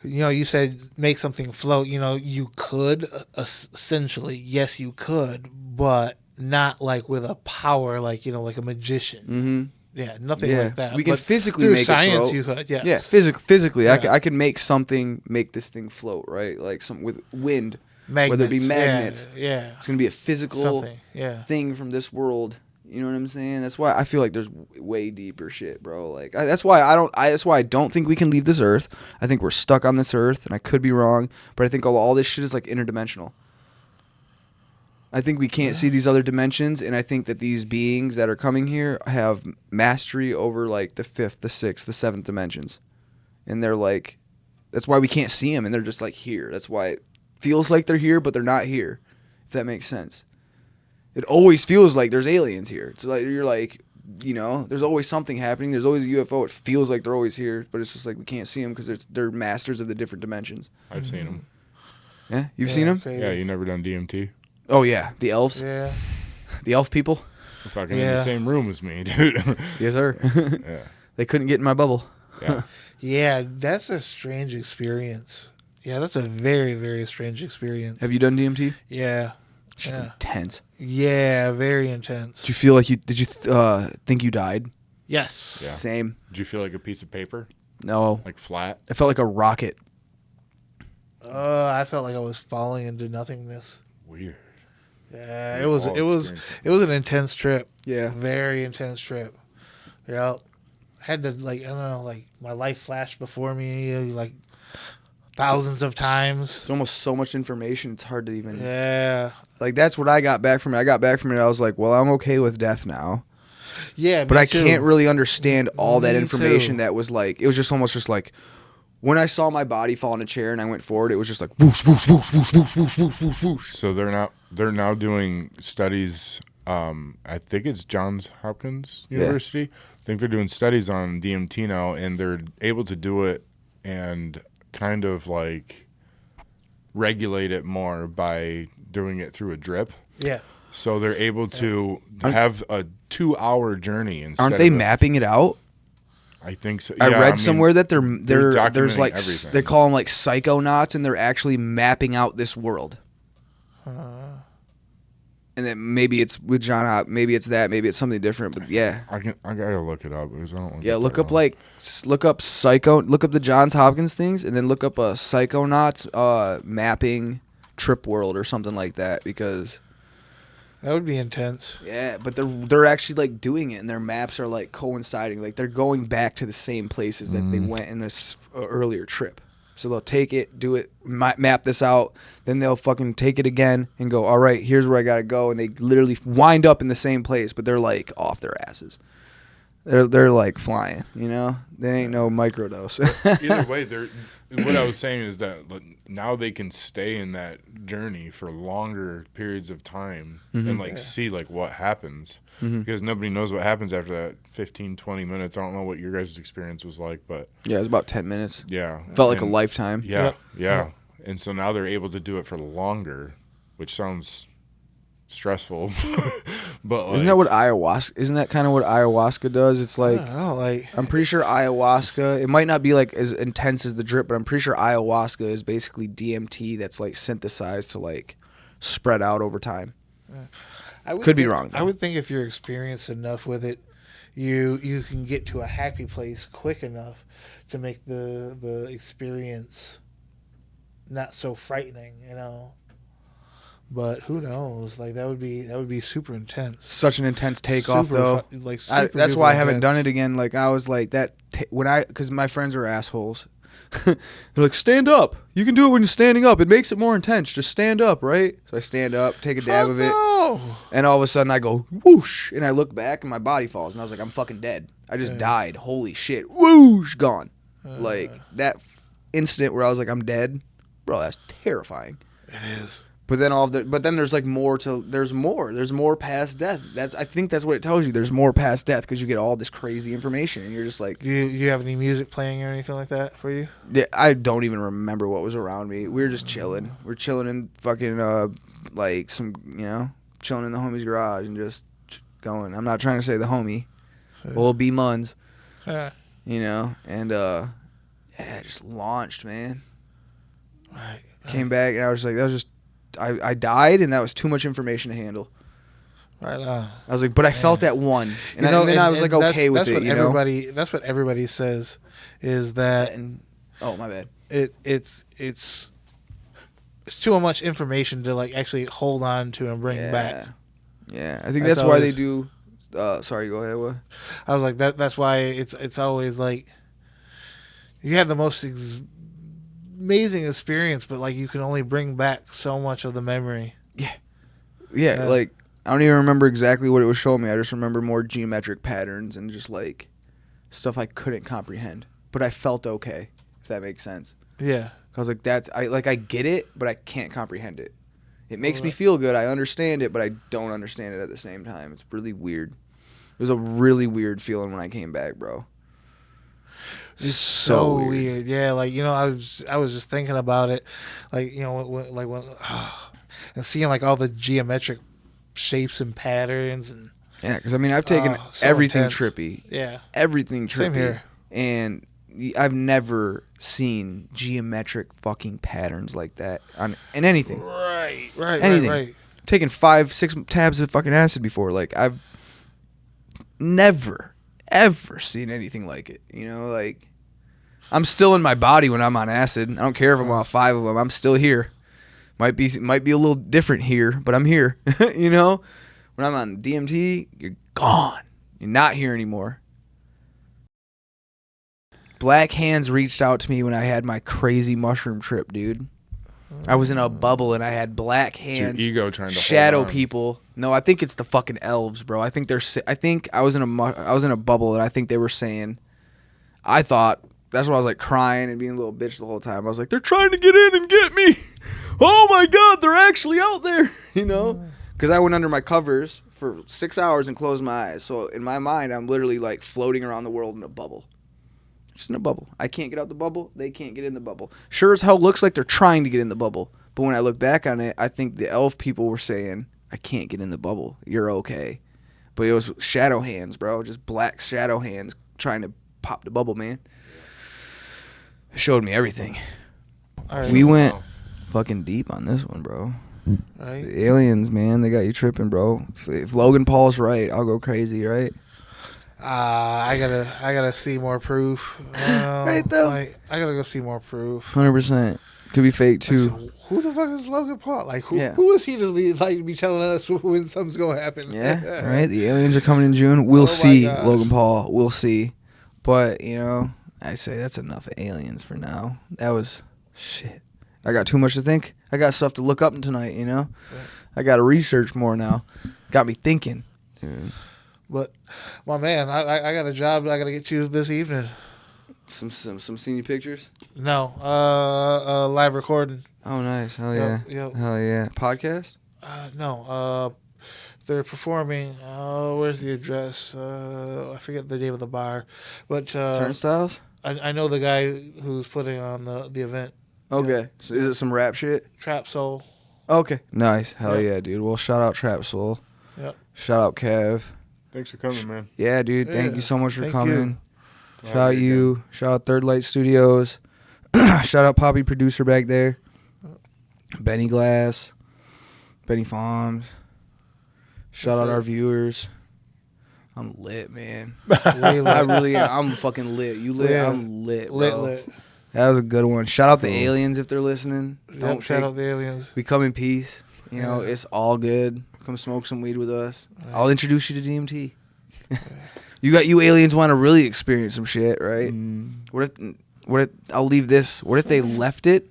You know, you said make something float. You know, you could, essentially, yes, you could, but not like with a power, like, you know, like a magician. Mm-hmm. Yeah, nothing like that. We can But physically through make science, it float. you could, Yeah, physically. Yeah. I could make this thing float, right? Like some with wind, whether it be magnets. Yeah. It's gonna be a physical Something. Yeah. thing from this world. You know what I'm saying? That's why I feel like there's way deeper shit, bro. Like that's why I don't think we can leave this earth. I think we're stuck on this earth, and I could be wrong, but I think all this shit is like interdimensional. I think we can't see these other dimensions, and I think that these beings that are coming here have mastery over like the 5th, the 6th, the 7th dimensions. And they're like, that's why we can't see them, and they're just like here. That's why it feels like they're here, but they're not here, if that makes sense. It always feels like there's aliens here. It's like you're like, you know, there's always something happening. There's always a UFO. It feels like they're always here, but it's just like we can't see them because they're masters of the different dimensions. I've seen them. Yeah, you've seen them? Crazy. Yeah, you never done DMT? Oh yeah, the elves, Yeah. the elf people. They're fucking in the same room as me, dude. Yes, sir. Yeah. They couldn't get in my bubble. Yeah. Yeah, that's a strange experience. Yeah, that's a very, very strange experience. Have you done DMT? Yeah. Shit's Yeah. intense. Yeah, very intense. Did you feel like did you think you died? Yes. Yeah. Same. Did you feel like a piece of paper? No. Like flat? I felt like a rocket. I felt like I was falling into nothingness. Weird. Yeah, We it was all experienced it was an intense trip. Yeah. Very intense trip. Yeah. Had to like I don't know, like my life flashed before me like thousands of times. It's almost so much information. It's hard to even. Yeah. Like that's what I got back from it. I got back from it. I was like, well, I'm okay with death now. Yeah, But me I too. can't really understand all that Me information too. that was like, it was just almost just like, when I saw my body fall in a chair and I went forward, it was just like, whoosh, whoosh, whoosh, whoosh, whoosh, whoosh, whoosh, whoosh, whoosh. So they're now doing studies. I think it's Johns Hopkins University. I think they're doing studies on DMT now, and they're able to do it and kind of like regulate it more by doing it through a drip. Yeah. So they're able to have a 2-hour journey instead. Aren't they of mapping it out? I think so. I Yeah, read mean, somewhere that there's documenting like everything. they call them like psychonauts, and they're actually mapping out this world. And then maybe it's with John Hop, maybe it's that, maybe it's something different. But yeah, I gotta look it up because I don't want to yeah. get Look that up wrong. like look up the Johns Hopkins things, and then look up a psychonauts mapping trip world or something like that because. That would be intense. Yeah, but they're actually like doing it, and their maps are like coinciding. Like they're going back to the same places that they went in this earlier trip. So they'll take it, do it, map this out, then they'll fucking take it again and go, all right, here's where I gotta go, and they literally wind up in the same place, but they're like off their asses. They're like flying, you know. They ain't no microdose. Either way, what I was saying is that now they can stay in that journey for longer periods of time and like see like what happens because nobody knows what happens after that 15, 20 minutes. I don't know what your guys' experience was like, but Yeah, it was about 10 minutes. yeah, Felt like a And- lifetime. Yeah, Yep. yeah, and so now they're able to do it for longer, which sounds stressful, but like, Isn't that what ayahuasca? Isn't that kind of what ayahuasca does? It's I like don't know, like I'm pretty sure ayahuasca. It might not be like as intense as the drip, but I'm pretty sure ayahuasca is basically DMT that's like synthesized to like spread out over time. I would Could be think- wrong, though. I would think if you're experienced enough with it, you can get to a happy place quick enough to make the experience not so frightening, you know. But who knows? Like that would be super intense. Such an intense takeoff, Super though. fu- like That's super why I duper haven't done intense. it again. Like I was like that because my friends are assholes. They're like, stand up. You can do it when you're standing up. It makes it more intense. Just stand up, right? So I stand up, take a dab of it, No. and all of a sudden I go whoosh, and I look back and my body falls, and I was like, I'm fucking dead. I just died. Holy shit. Whoosh, gone. Like that instant where I was like, I'm dead, bro. That's terrifying. It is. But then there's like more to there's more past death. I think that's what it tells you. There's more past death because you get all this crazy information, and you're just like, Do you have any music playing or anything like that for you? yeah, I don't even remember what was around me. We were just chilling. We're chilling in fucking like some chilling in the homie's garage and just going. I'm not trying to say the homie, well, B Muns, and yeah, just launched, man. Right. Came back and I was like, that was just. I died, and that was too much information to handle. Right on. I was like, but I felt that one, and, then I was like, okay with it, what you know. everybody, that's what everybody says, is that Oh, my bad. it's too much information to like actually hold on to and bring back. Yeah, I think That's that's why they always- do. Sorry, go ahead. What? I was like that's why it's always like you have the most amazing experience, but like you can only bring back so much of the memory. Yeah, like I don't even remember exactly what it was showing me. I just remember more geometric patterns and just like stuff I couldn't comprehend, but I felt okay. If that makes sense. Yeah. I was like, I get it, but I can't comprehend it. It makes me feel good. I understand it, but I don't understand it at the same time. It's really weird. was a really weird feeling when I came back, bro. It's so weird. Yeah, like, you know, I was just thinking about it, like, you know, when and seeing like all the geometric shapes and patterns and yeah, because I mean I've taken so everything intense. trippy. Yeah, everything trippy. Same here. And I've never seen geometric fucking patterns like that in anything. Right. Anything. Taken 5-6 tabs of fucking acid before. Like, I've never ever seen anything like it. You know, like, I'm still in my body when I'm on acid. I don't care if I'm on 5 of them. I'm still here. Might be a little different here, but I'm here. You know, when I'm on DMT, you're gone. You're not here anymore. Black Hands reached out to me when I had my crazy mushroom trip, dude. I was in a bubble and I had Black Hands. It's your ego trying to shadow hold on. people. No, I think it's the fucking elves, bro. I think I was in a bubble and I think they were saying. I thought that's why I was like crying and being a little bitch the whole time. I was like, they're trying to get in and get me. Oh my god, they're actually out there. You know, because I went under my covers for 6 hours and closed my eyes. So in my mind, I'm literally like floating around the world in a bubble. Just in a bubble. I can't get out the bubble. They can't get in the bubble. Sure as hell looks like they're trying to get in the bubble. But when I look back on it, I think the elf people were saying, I can't get in the bubble. You're okay. But it was shadow hands, bro. Just black shadow hands trying to pop the bubble, man. It showed me everything. We went fucking deep on this one, bro. Right. The aliens, man, they got you tripping, bro. If Logan Paul's right, I'll go crazy, right? I gotta see more proof. Right though. Like, I gotta go see more proof. 100%. Could be fake too. Like, so who the fuck is Logan Paul? Like, who Yeah. who is he to be telling us when something's gonna happen? Yeah, right. The aliens are coming in June. We'll Oh my see, gosh. Logan Paul. We'll see. But you know, I say that's enough of aliens for now. That was shit. I got too much to think. I got stuff to look up tonight. You know, I got to research more now. Got me thinking. Dude. But my man, I got a job I gotta get you this evening. Some senior pictures. No, live recording. Oh, nice. Hell yeah. Yep. Hell yeah. Podcast. No, they're performing. Where's the address? I forget the name of the bar, but Turnstiles. I know the guy who's putting on the event. Okay. So is it some rap shit? Trap Soul. Okay. Nice. Hell Yep. yeah, dude. Well, shout out Trap Soul. Yep. Shout out Kev. Thanks for coming, man. Yeah, dude. Thank Yeah. you so much for Thank coming. you. Shout out you. Shout out Third Light Studios. Shout out Poppy producer back there. Benny Glass. Benny Farms. Shout out our viewers. I'm lit, man. Way lit. I really am. I'm fucking lit. You lit? Yeah. I'm lit, bro. lit. That was a good one. Shout out the aliens if they're listening. Don't Yep, shout take- out the aliens. We come in peace. You know, it's all good. Come smoke some weed with us. I'll introduce you to DMT. You aliens want to really experience some shit, right? What if I'll leave this? What if they left it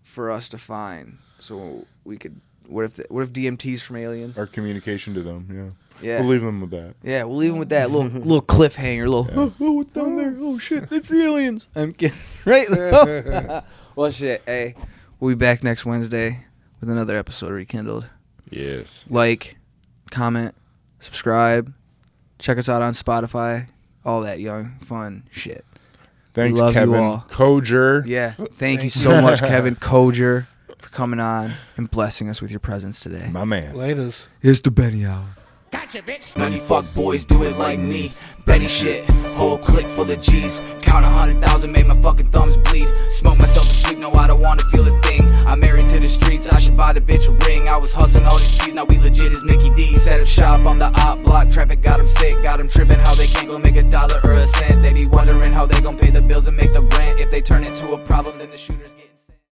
for us to find, so we could? What if DMT's from aliens? Our communication to them, yeah. Yeah, We'll leave them with that. yeah, we'll leave them with that little cliffhanger. Oh, what's down there? Oh shit, it's the aliens. I'm kidding, right? Well, shit. Hey, we'll be back next Wednesday with another episode of Rekindled. Yes. Like, comment, subscribe, check us out on Spotify, all that young, fun shit. Thanks, love you Kevin all. Coger. Yeah, thank you so much, Kevin Coger, for coming on and blessing us with your presence today. My man. Laters. It's the Beni Hour. Gotcha, bitch. None of you fuck boys do it like me. Benny shit, whole clique full of G's. Count 100,000, made my fucking thumbs bleed. Smoke myself to sleep, no, I don't wanna feel a thing. I'm married to the streets, I should buy the bitch a ring. I was hustling all these P's, now we legit as Mickey D. Set up shop on the op block, traffic got them sick. Got them tripping how they can't go make $1 or a cent. They be wondering how they gon' pay the bills and make the rent. If they turn into a problem, then the shooter